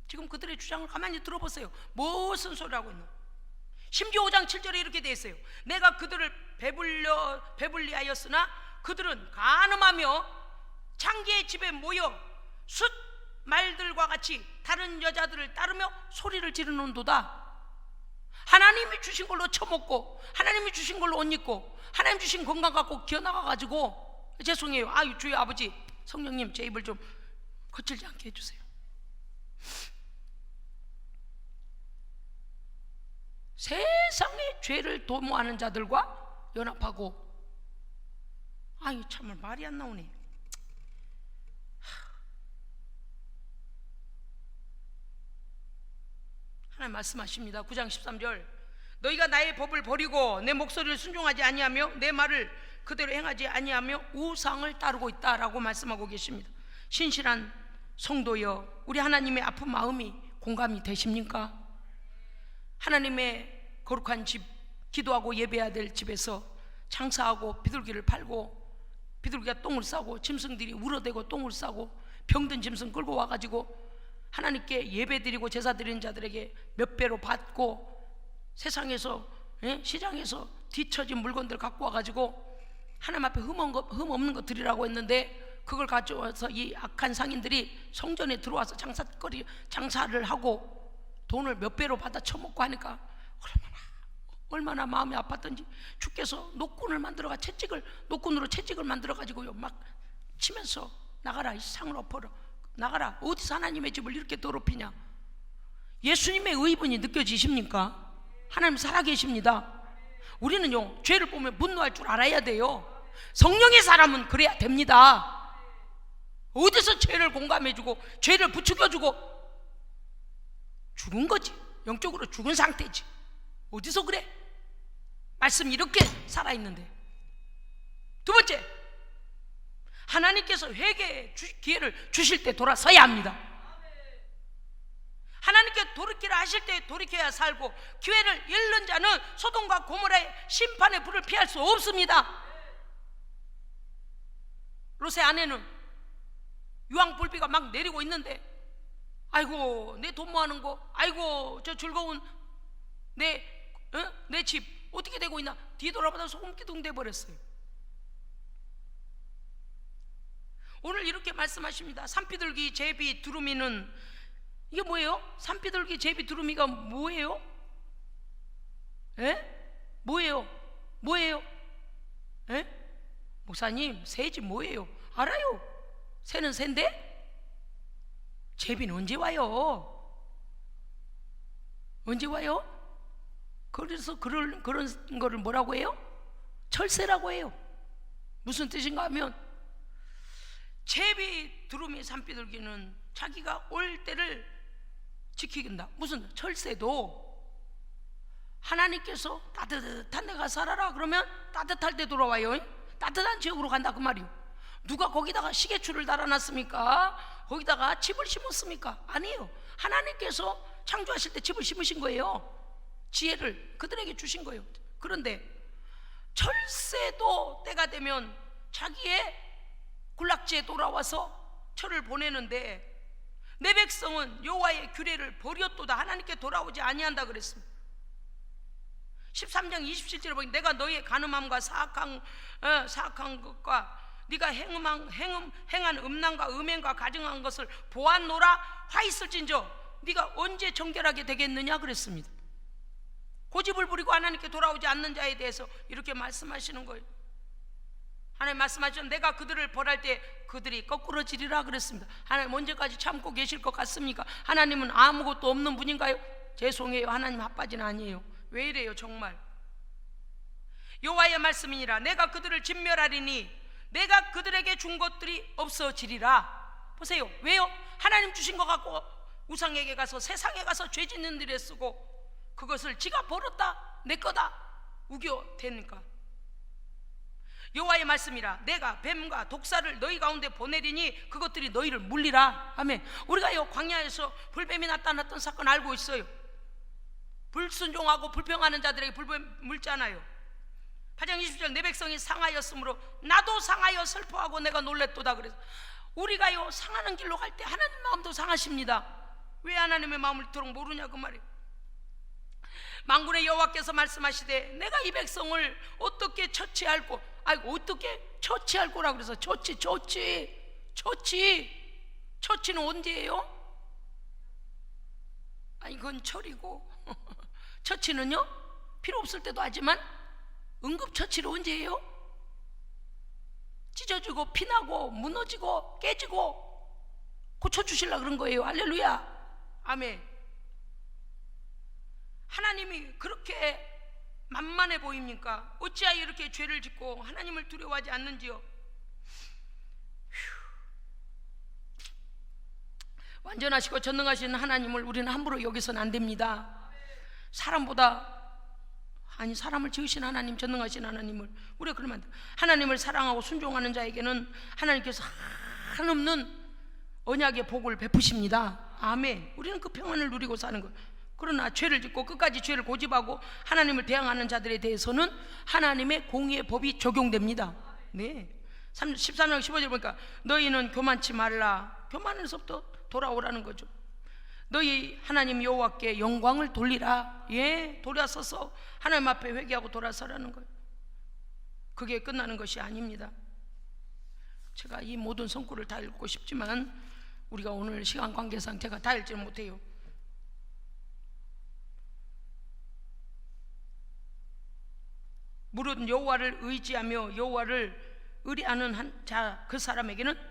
지금 그들의 주장을 가만히 들어보세요. 무슨 소리를 하고 있나? 심지어 5장 7절에 이렇게 되어 있어요. 내가 그들을 배불리하였으나 그들은 간음하며 창기의 집에 모여 숫 말들과 같이 다른 여자들을 따르며 소리를 지르는도다. 하나님이 주신 걸로 처먹고 하나님이 주신 걸로 옷 입고 하나님 주신 건강 갖고 기어나가가지고 죄송해요. 아유 주의 아버지 성령님 제 입을 좀 거칠지 않게 해주세요. 세상에 죄를 도모하는 자들과 연합하고 아유 참말 말이 안 나오네. 하나님 말씀하십니다. 9장 13절 너희가 나의 법을 버리고 내 목소리를 순종하지 아니하며 내 말을 그대로 행하지 아니하며 우상을 따르고 있다라고 말씀하고 계십니다. 신실한 성도여, 우리 하나님의 아픈 마음이 공감이 되십니까? 하나님의 거룩한 집, 기도하고 예배해야 될 집에서 장사하고 비둘기를 팔고 비둘기가 똥을 싸고 짐승들이 울어대고 똥을 싸고 병든 짐승 끌고 와가지고 하나님께 예배드리고 제사 드리는 자들에게 몇 배로 받고 세상에서 시장에서 뒤처진 물건들 갖고 와가지고 하나님 앞에 흠 없는 거 드리라고 했는데 그걸 가져와서 이 악한 상인들이 성전에 들어와서 장사를 하고 돈을 몇 배로 받아 처먹고 하니까 얼마나 마음이 아팠던지 주께서 노끈으로 채찍을 만들어 가지고요 막 치면서 나가라 이 상을 엎어라 나가라. 어디서 하나님의 집을 이렇게 더럽히냐. 예수님의 의분이 느껴지십니까? 하나님 살아계십니다. 우리는요 죄를 보면 분노할 줄 알아야 돼요. 성령의 사람은 그래야 됩니다. 어디서 죄를 공감해주고 죄를 부추겨주고 죽은 거지. 영적으로 죽은 상태지. 어디서 그래? 말씀 이렇게 살아있는데. 두 번째, 하나님께서 회개의 기회를 주실 때 돌아서야 합니다. 하나님께 돌이키라 하실 때 돌이켜야 살고 기회를 잃는 자는 소돔과 고모라의 심판의 불을 피할 수 없습니다. 롯의 아내는 유황불비가 막 내리고 있는데 아이고 내 돈 모아는 거 아이고 저 즐거운 내 집 어떻게 되고 있나 뒤돌아보다 소금기둥 돼버렸어요. 오늘 이렇게 말씀하십니다. 산비둘기 제비 두루미는 이게 뭐예요? 산비둘기 제비 두루미가 뭐예요? 뭐예요? 목사님 새지 뭐예요? 알아요. 새는 새인데 제비는 언제 와요? 그래서 그런 거를 뭐라고 해요? 철새라고 해요. 무슨 뜻인가 하면 제비 두루미 산비둘기는 자기가 올 때를 지키긴다. 무슨 철새도 하나님께서 따뜻한 데 가서 살아라 그러면 따뜻할 때 돌아와요. 따뜻한 지역으로 간다 그 말이요. 누가 거기다가 시계추를 달아놨습니까? 거기다가 집을 심었습니까? 아니에요. 하나님께서 창조하실 때 집을 심으신 거예요. 지혜를 그들에게 주신 거예요. 그런데 철새도 때가 되면 자기의 군락지에 돌아와서 철을 보내는데 내 백성은 여호와의 규례를 버렸도다 하나님께 돌아오지 아니한다 그랬습니다. 13장 27절에 보니 내가 너희의 간음함과 사악한 것과 네가 행한 음란과 음행과 가증한 것을 보았노라 화 있을진저 네가 언제 정결하게 되겠느냐 그랬습니다. 고집을 부리고 하나님께 돌아오지 않는 자에 대해서 이렇게 말씀하시는 거예요. 하나님 말씀하시면 내가 그들을 벌할 때 그들이 거꾸러지리라 그랬습니다. 하나님 언제까지 참고 계실 것 같습니까? 하나님은 아무것도 없는 분인가요? 죄송해요. 하나님 핫바지는 아니에요. 왜 이래요 정말. 여호와의 말씀이니라 내가 그들을 진멸하리니 내가 그들에게 준 것들이 없어지리라. 보세요. 왜요? 하나님 주신 거 갖고 우상에게 가서 세상에 가서 죄 짓는 일에 쓰고 그것을 지가 벌었다 내 거다 우겨대니까. 여호와의 말씀이라 내가 뱀과 독사를 너희 가운데 보내리니 그것들이 너희를 물리라. 아멘. 우리가요 광야에서 불뱀이 나타났던 사건 알고 있어요. 불순종하고 불평하는 자들에게 불뱀 물잖아요. 8장 20절 내 백성이 상하였으므로 나도 상하여 슬퍼하고 내가 놀랬도다 그래서 우리가요 상하는 길로 갈 때 하나님 마음도 상하십니다. 왜 하나님의 마음을 이토록 모르냐 그 말이에요. 만군의 여호와께서 말씀하시되 내가 이 백성을 어떻게 처치할꼬. 아이고 어떻게 처치할꼬라 그래서 처치는 언제예요? 아니 그건 철이고 처치는요 필요 없을 때도 하지만 응급처치를 언제 해요? 찢어지고 피나고 무너지고 깨지고 고쳐주시려고 그런 거예요. 할렐루야. 아멘. 하나님이 그렇게 만만해 보입니까? 어찌하여 이렇게 죄를 짓고 하나님을 두려워하지 않는지요? 완전하시고 전능하신 하나님을 우리는 함부로 여기서는 안 됩니다. 사람보다, 아니 사람을 지으신 하나님, 전능하신 하나님을 우리가 그러면 안 돼. 하나님을 사랑하고 순종하는 자에게는 하나님께서 한없는 언약의 복을 베푸십니다. 아멘. 우리는 그 평안을 누리고 사는 거예요. 그러나 죄를 짓고 끝까지 죄를 고집하고 하나님을 대항하는 자들에 대해서는 하나님의 공의의 법이 적용됩니다. 네. 13장 15절 보니까 너희는 교만치 말라. 교만에서부터 돌아오라는 거죠. 너희 하나님 여호와께 영광을 돌리라. 예, 돌아서서 하나님 앞에 회개하고 돌아서라는 거예요. 그게 끝나는 것이 아닙니다. 제가 이 모든 성구를 다 읽고 싶지만 우리가 오늘 시간 관계상 제가 다 읽지는 못해요. 무릇 여호와를 의지하며 여호와를 의뢰하는 자 그 사람에게는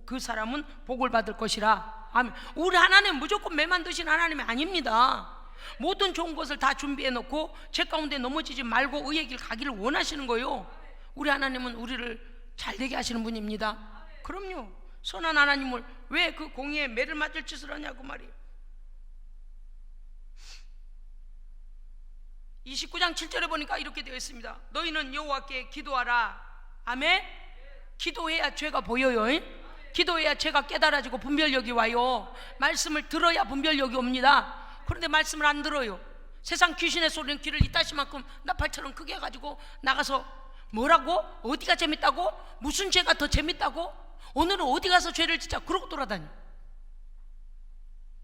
그 사람은 복을 받을 것이라. 아멘. 우리 하나님 무조건 매만 드신 하나님이 아닙니다. 모든 좋은 것을 다 준비해 놓고 죄 가운데 넘어지지 말고 의의 길 가기를 원하시는 거예요. 우리 하나님은 우리를 잘되게 하시는 분입니다. 그럼요. 선한 하나님을 왜 그 공의에 매를 맞을 짓을 하냐고 말이에요. 29장 7절에 보니까 이렇게 되어 있습니다. 너희는 여호와께 기도하라. 아멘. 기도해야 죄가 보여요. 기도해야 죄가 깨달아지고 분별력이 와요. 말씀을 들어야 분별력이 옵니다. 그런데 말씀을 안 들어요. 세상 귀신의 소리는 귀를 이따시만큼 나팔처럼 크게 해가지고 나가서 뭐라고? 어디가 재밌다고? 무슨 죄가 더 재밌다고? 오늘은 어디 가서 죄를 짓자 그러고 돌아다녀.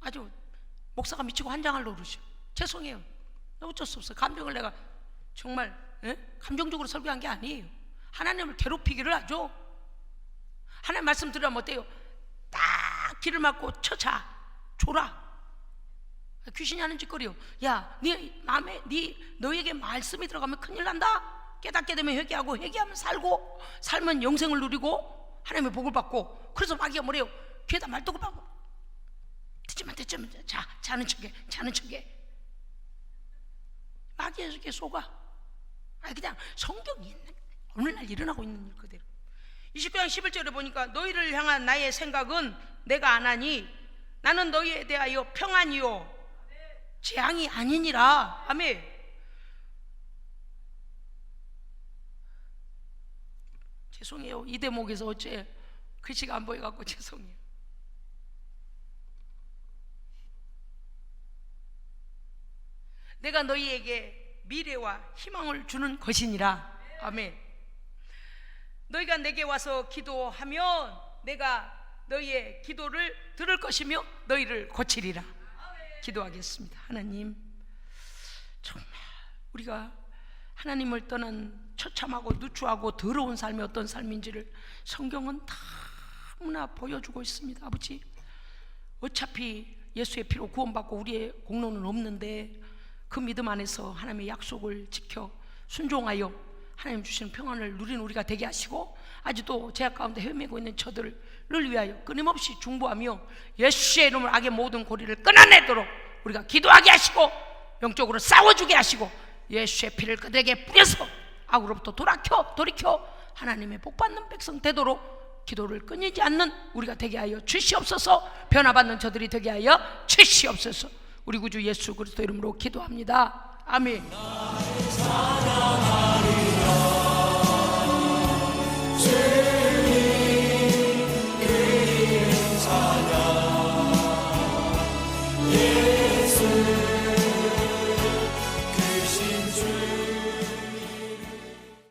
아주 목사가 미치고 환장할 노릇이요. 죄송해요. 어쩔 수 없어요. 감정을 내가 정말 감정적으로 설교한 게 아니에요. 하나님을 괴롭히기를 하죠. 하나님 말씀 들으면 어때요? 딱 귀를 막고 쳐자 줘라. 귀신이 하는 짓거리요. 야, 네 마음에 너에게 말씀이 들어가면 큰일 난다. 깨닫게 되면 회개하고 회개하면 살고 살면 영생을 누리고 하나님의 복을 받고. 그래서 마귀가 뭐래요? 귀에다 말뚝을 박고 듣지만 자는 척해. 마귀에서 이렇게 속아. 그냥 성경이 있는 오늘날 일어나고 있는 일 그대로. 29장 11절에 보니까 너희를 향한 나의 생각은 내가 안 하니 나는 너희에 대하여 평안이요 재앙이 아니니라. 아멘. 죄송해요. 이 대목에서 어째 글씨가 안 보여갖고 죄송해요. 내가 너희에게 미래와 희망을 주는 것이니라. 아멘. 너희가 내게 와서 기도하면 내가 너희의 기도를 들을 것이며 너희를 고치리라. 기도하겠습니다. 하나님, 정말 우리가 하나님을 떠난 처참하고 누추하고 더러운 삶이 어떤 삶인지를 성경은 너무나 보여주고 있습니다. 아버지, 어차피 예수의 피로 구원받고 우리의 공로는 없는데 그 믿음 안에서 하나님의 약속을 지켜 순종하여 하나님 주시는 평안을 누리는 우리가 되게 하시고, 아직도 죄악 가운데 헤매고 있는 저들을 위하여 끊임없이 중보하며 예수의 이름으로 악의 모든 고리를 끊어내도록 우리가 기도하게 하시고 영적으로 싸워주게 하시고 예수의 피를 그들에게 뿌려서 악으로부터 돌이켜 하나님의 복받는 백성 되도록 기도를 끊이지 않는 우리가 되게 하여 주시옵소서. 변화받는 저들이 되게 하여 주시옵소서. 우리 구주 예수 그리스도 이름으로 기도합니다. 아멘.